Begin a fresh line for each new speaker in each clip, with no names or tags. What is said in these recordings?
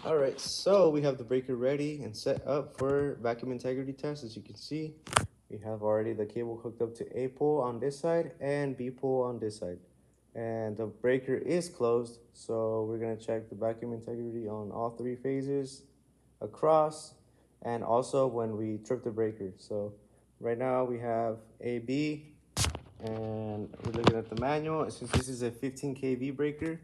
All right, so we have the breaker ready and set up for vacuum integrity test. As you can see, we have already the cable hooked up to A pole on this side and B pole on this side. And the breaker is closed, so we're gonna check the vacuum integrity on all three phases across, and also when we trip the breaker. So right now we have AB, and we're looking at the manual. Since this is a 15 kV breaker,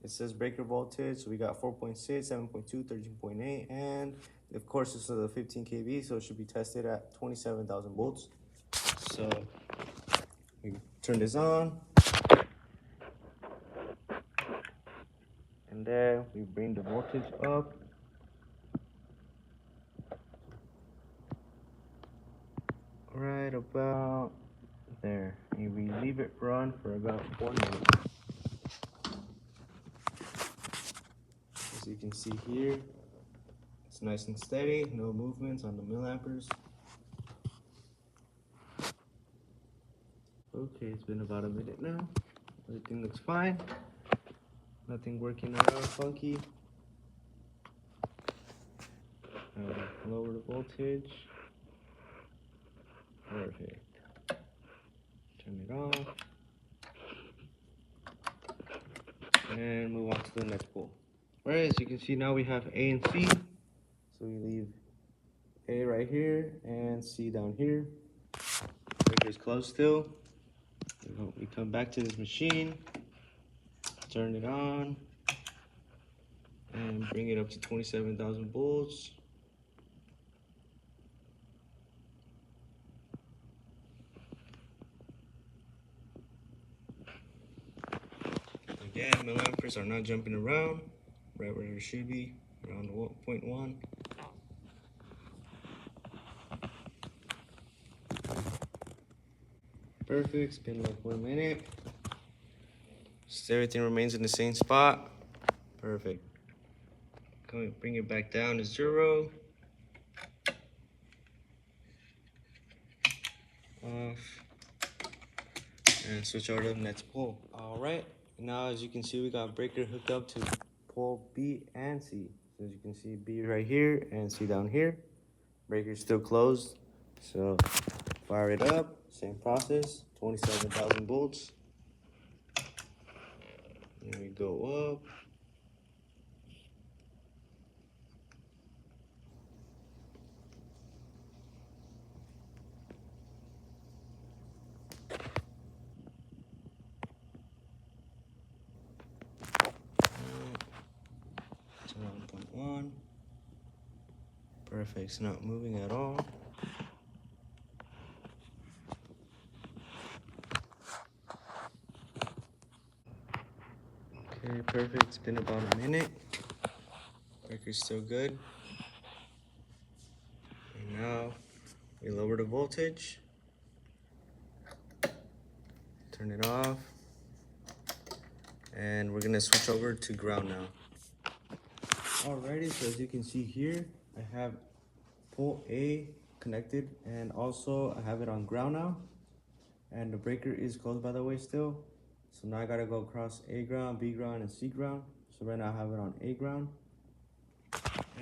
it says breaker voltage, so we got 4.6, 7.2, 13.8, and of course this is a 15 kV, so it should be tested at 27,000 volts. So we turn this on, and then we bring the voltage up right about there, and we leave it run for about 1 minute. As you can see here, it's nice and steady, no movements on the milliamperes. Okay, it's been about a minute now. Everything looks fine. Nothing working around funky. Lower the voltage. Perfect. Turn it off. And move on to the next pole. Alright, as you can see now we have A and C. So we leave A right here and C down here. Breaker's closed still. We come back to this machine, turn it on, and bring it up to 27,000 volts. Again, milliamperes are not jumping around, right where it should be, around 0.1. Perfect, spin like 1 minute. So everything remains in the same spot. Perfect. Bring it back down to 0. Off. And switch over to the next pole. Alright, now as you can see, we got breaker hooked up to pole B and C. So as you can see, B right here and C down here. Breaker's still closed. So fire it up, same process, 27,000 volts. And we go up. It's around 0.1. Perfect, it's not moving at all. Okay, perfect, it's been about a minute. Breaker's still good. And now we lower the voltage. Turn it off. And we're gonna switch over to ground now. Alrighty, so as you can see here, I have pole A connected, and also I have it on ground now. And the breaker is closed, by the way, still. So now I gotta go across A ground, B ground, and C ground. So right now I have it on A ground.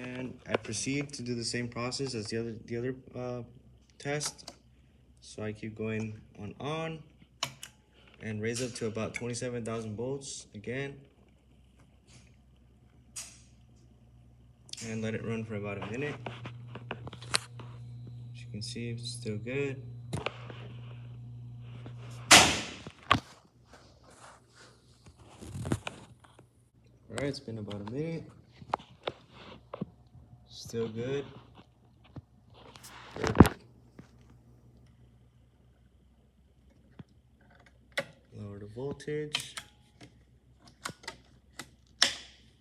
And I proceed to do the same process as the other test. So I keep going on and raise up to about 27,000 volts again. And let it run for about a minute. As you can see, it's still good. Alright, it's been about a minute. Still good. Perfect. Lower the voltage.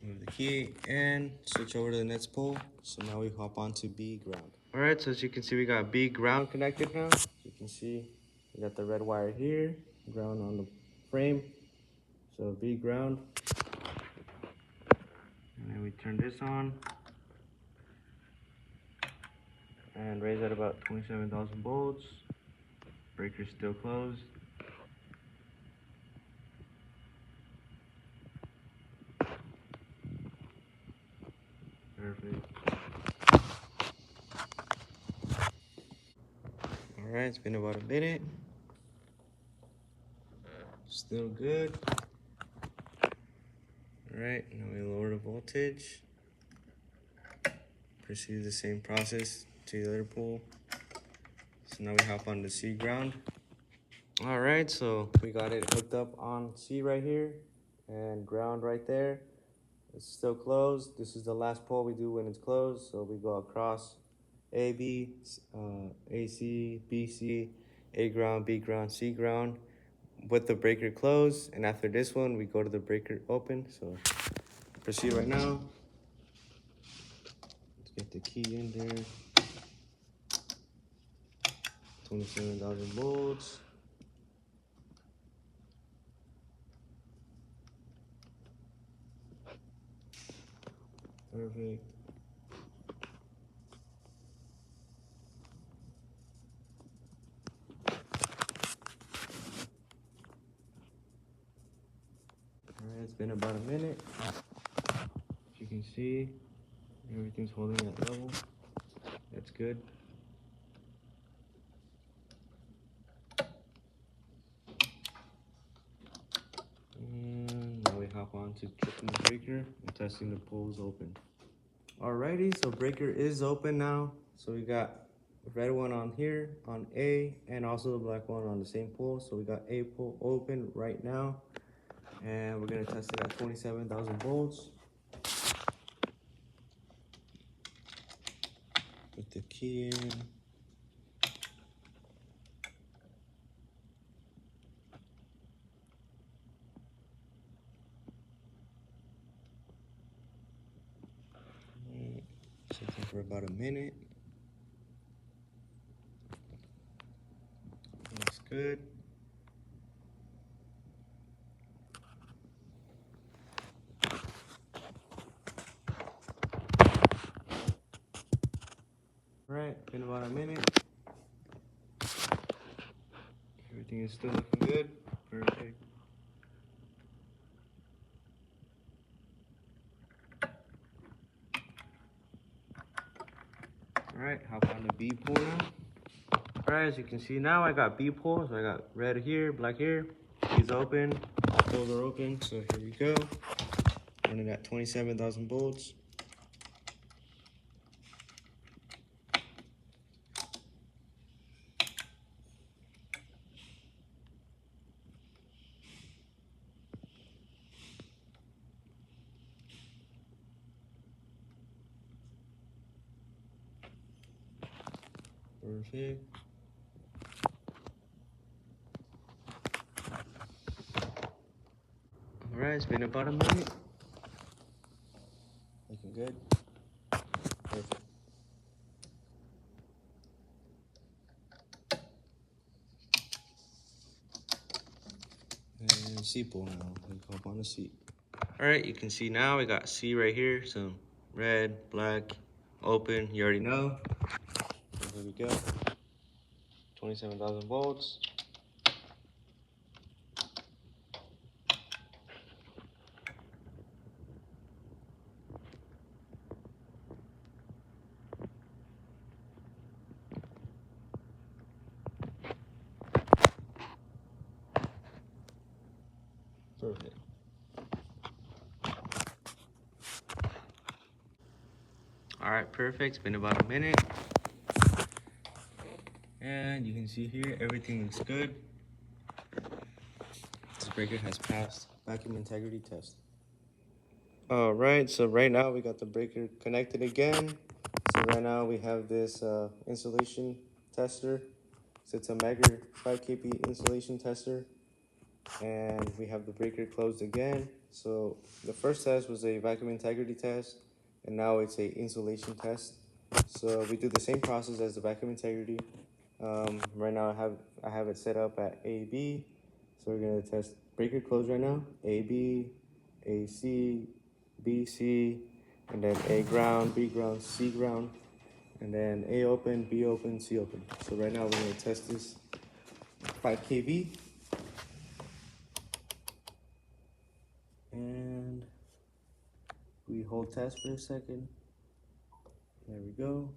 Move the key and switch over to the next pole. So now we hop on to B ground. Alright, so as you can see, we got B ground connected now. As you can see, we got the red wire here, ground on the frame. So B ground. And then we turn this on. And raise at about 27,000 volts. Breaker's still closed. Perfect. All right, it's been about a minute. Still good. All right, now we lower the voltage. Proceed the same process to the other pole. So now we hop on the C ground. All right, so we got it hooked up on C right here and ground right there. It's still closed. This is the last pole we do when it's closed. So we go across AB, AC, BC, A ground, B ground, C ground with the breaker closed. And after this one, we go to the breaker open. So proceed right now. Let's get the key in there. 27,000 volts. Perfect. All right, it's been about a minute. As you can see, everything's holding at level. That's good. And now we hop on to tripping the breaker and testing the poles open. Alrighty, so breaker is open now. So we got the red one on here on A and also the black one on the same pole. So we got A pole open right now. And we're gonna test it at 27,000 volts. Put the key in. Something for about a minute. Looks good. All right, been about a minute. Everything is still looking good. Perfect. All right, hop on the B pole now. All right, as you can see now, I got B pole. So I got red here, black here. Keys open, poles are open. So here we go. Running at 27,000 volts. Perfect. All right, it's been about a minute. Looking good. Perfect. And C pole now. We hop on the C. All right, you can see now we got C right here. So red, black, open. You already know. So here we go. 27,000 volts. Perfect. All right, perfect. It's been about a minute. And you can see here, everything looks good. This breaker has passed vacuum integrity test. All right, so right now we got the breaker connected again. So right now we have this insulation tester. So it's a Megger 5 kp insulation tester. And we have the breaker closed again. So the first test was a vacuum integrity test, and now it's a insulation test. So we do the same process as the vacuum integrity. Right now I have it set up at AB. So we're gonna test breaker closed right now. AB, AC, BC, and then A ground, B ground, C ground, and then A open, B open, C open. So right now we're gonna test this 5 kV. And we hold test for a second. There we go.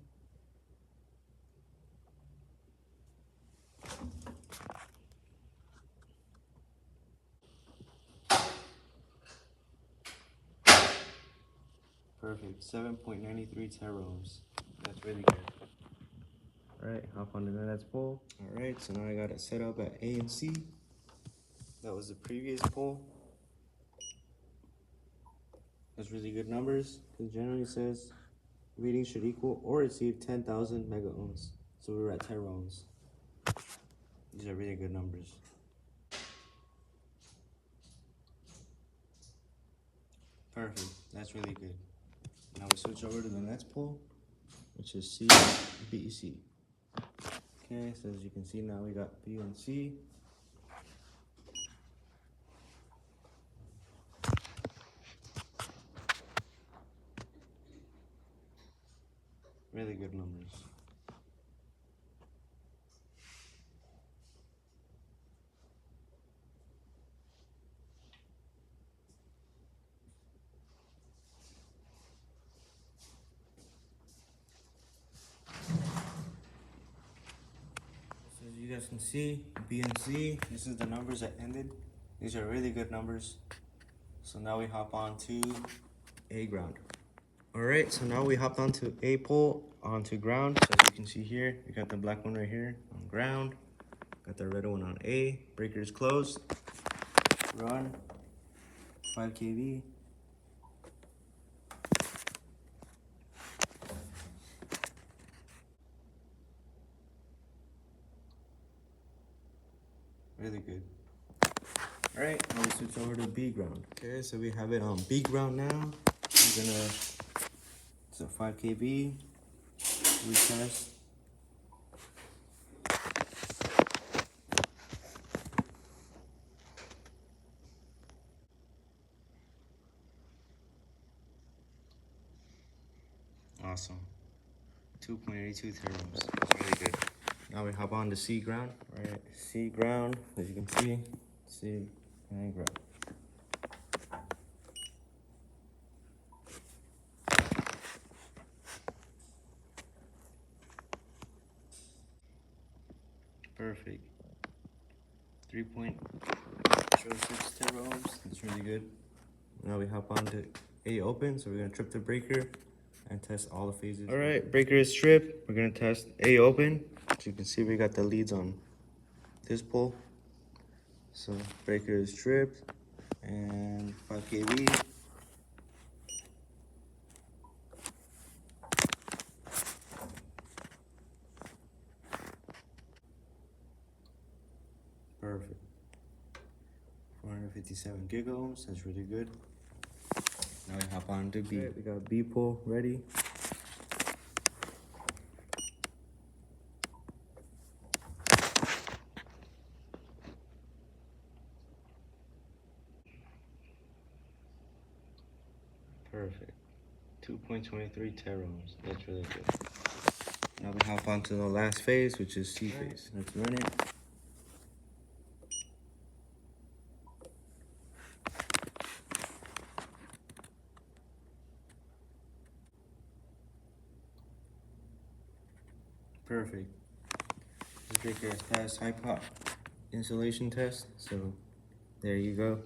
Perfect. 7.93 teraohms. That's really good. Alright, hop on to the next pole. Alright, so now I got it set up at A and C. That was the previous pole. That's really good numbers, because generally it says reading should equal or exceed 10,000 mega ohms. So we were at teraohms. These are really good numbers. Perfect. That's really good. Now we switch over to the next pole, which is C, B, C. Okay, so as you can see now we got B and C. Really good numbers. So as you guys can see, B and C, this is the numbers that ended. These are really good numbers. So now we hop on to A ground. Alright, so now we hopped onto A pole, onto ground. So as you can see here, we got the black one right here on ground. Got the red one on A. Breaker is closed. Run. 5 kV. Really good. Alright, now we switch over to B ground. Okay, so we have it on B ground now. We're gonna, so 5 kV, retest. Awesome. 2.82 teraohms. That's really good. Now we hop on to C ground. Alright, C ground, as you can see, C and ground. Perfect. 3.06 teraohms. That's really good. Now we hop on to A open, so we're gonna trip the breaker and test all the phases. All right, breaker is tripped. We're gonna test A open. As you can see, we got the leads on this pole. So breaker is tripped and 5 kV. Perfect. 457 gigohms. That's really good. Now we hop on to B. Right, we got B pole ready. Perfect. 2.23 teraohms. That's really good. Now we hop on to the last phase, which is C phase. Let's run it. Perfect. This breaker has passed high pop insulation test, so there you go.